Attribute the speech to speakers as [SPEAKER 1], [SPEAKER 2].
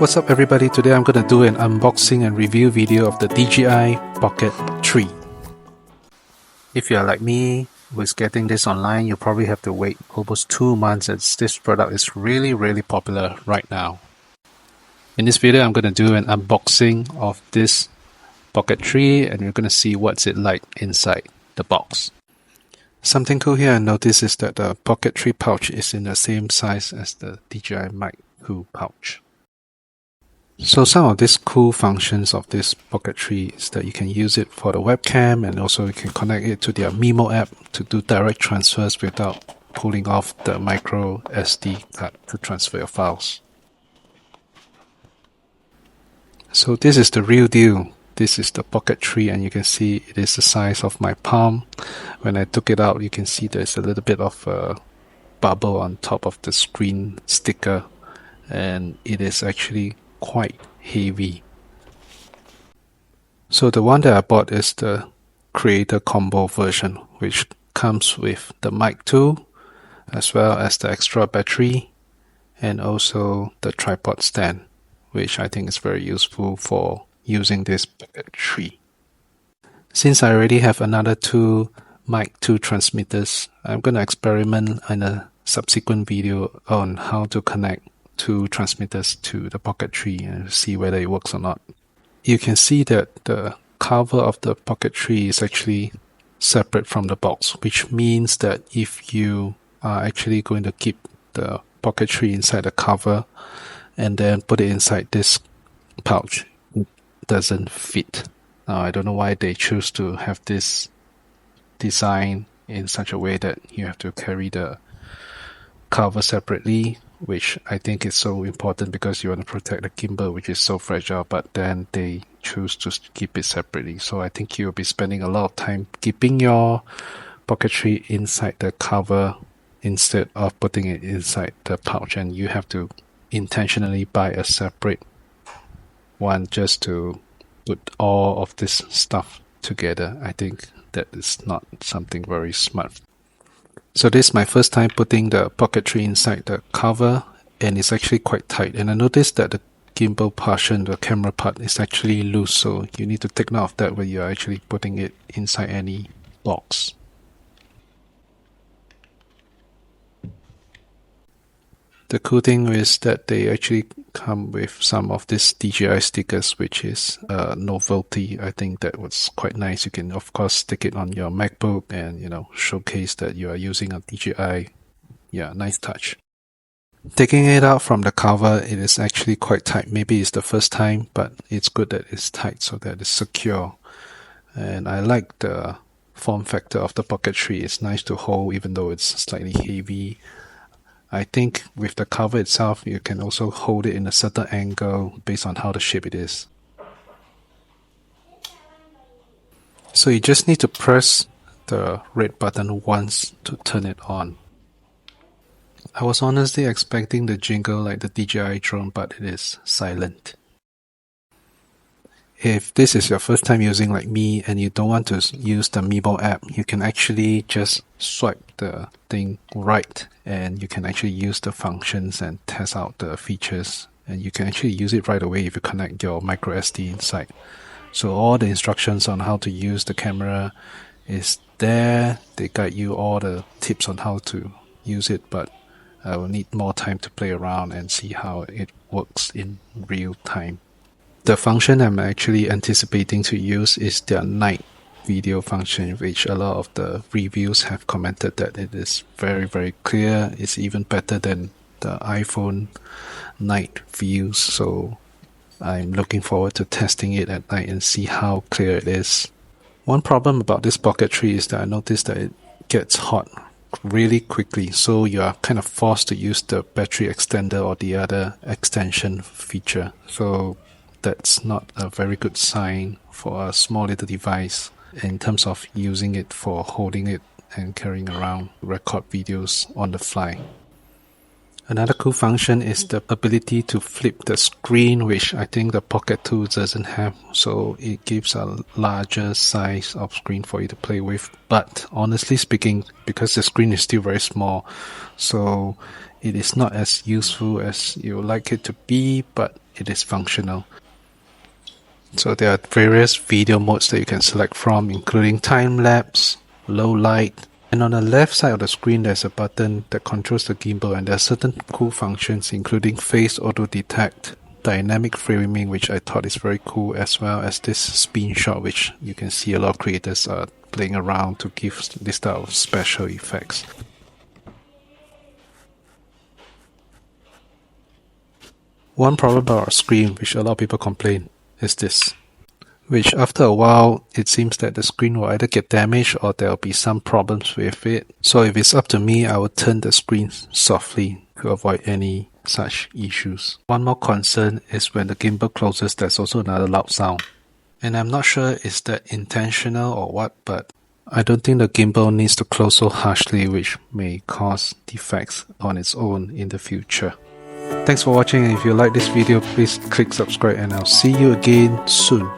[SPEAKER 1] What's up everybody, today I'm going to do an unboxing and review video of the DJI Pocket 3. If you're like me, who is getting this online, you probably have to wait almost 2 months as this product is really popular right now. In this video I'm going to do an unboxing of this Pocket 3 and you're going to see what's it like inside the box. Something cool here I noticed is that the Pocket 3 pouch is in the same size as the DJI Mic 2 pouch. So some of these cool functions of this Pocket 3 is that you can use it for the webcam and also you can connect it to their Memo app to do direct transfers without pulling off the micro SD card to transfer your files. So this is the real deal. This is the Pocket 3 and you can see it is the size of my palm. When I took it out, you can see there's a little bit of a bubble on top of the screen sticker and it is actually quite heavy. So the one that I bought is the Creator Combo version, which comes with the Mic 2 as well as the extra battery and also the tripod stand, which I think is very useful for using this Pocket 3. Since I already have another 2 Mic 2 transmitters, I'm going to experiment in a subsequent video on how to connect 2 transmitters to the Pocket 3 and see whether it works or not. You can see that the cover of the Pocket 3 is actually separate from the box, which means that if you are actually going to keep the Pocket 3 inside the cover and then put it inside this pouch, it doesn't fit. Now I don't know why they choose to have this design in such a way that you have to carry the cover separately, which I think is so important because you want to protect the gimbal, which is so fragile, but then they choose to keep it separately. So I think you'll be spending a lot of time keeping your Pocket 3 inside the cover instead of putting it inside the pouch, and you have to intentionally buy a separate one just to put all of this stuff together. I think that is not something very smart. So this is my first time putting the Pocket 3 inside the cover and it's actually quite tight, and I noticed that the gimbal portion, the camera part, is actually loose, so you need to take note of that when you're actually putting it inside any box. The cool thing is that they actually come with some of these DJI stickers, which is a novelty. I think that was quite nice. You can of course stick it on your MacBook and showcase that you are using a DJI. Yeah, nice touch. Taking it out from the cover, it is actually quite tight. Maybe it's the first time, but it's good that it's tight so that it's secure. And I like the form factor of the Pocket 3. It's nice to hold even though it's slightly heavy. I think with the cover itself, you can also hold it in a certain angle based on how the shape it is. So you just need to press the red button once to turn it on. I was honestly expecting the jingle like the DJI drone, but it is silent. If this is your first time using like me and you don't want to use the Memo app, you can actually just swipe the thing right and you can actually use the functions and test out the features, and you can actually use it right away if you connect your micro SD inside. So all the instructions on how to use the camera is there. They guide you all the tips on how to use it, but I will need more time to play around and see how it works in real time. The function I'm actually anticipating to use is their night video function, which a lot of the reviews have commented that it is very clear. It's even better than the iPhone night views, so I'm looking forward to testing it at night and see how clear it is. One problem about this Pocket 3 is that I noticed that it gets hot really quickly, so you are kind of forced to use the battery extender or the other extension feature. So that's not a very good sign for a small little device in terms of using it for holding it and carrying around, record videos on the fly. Another cool function is the ability to flip the screen, which I think the Pocket 2 doesn't have, so it gives a larger size of screen for you to play with. But honestly speaking, because the screen is still very small, so it is not as useful as you would like it to be, but it is functional. So there are various video modes that you can select from, including time-lapse, low light, and on the left side of the screen there's a button that controls the gimbal, and there are certain cool functions including face auto detect, dynamic framing, which I thought is very cool, as well as this spin shot, which you can see a lot of creators are playing around to give this type of special effects. One problem about our screen, which a lot of people complain, is this, which after a while it seems that the screen will either get damaged or there will be some problems with it. So if it's up to me, I will turn the screen softly to avoid any such issues. One more concern is when the gimbal closes, there's also another loud sound. And I'm not sure is that intentional or what, but I don't think the gimbal needs to close so harshly, which may cause defects on its own in the future. Thanks for watching, and if you like this video, please click subscribe, and I'll see you again soon.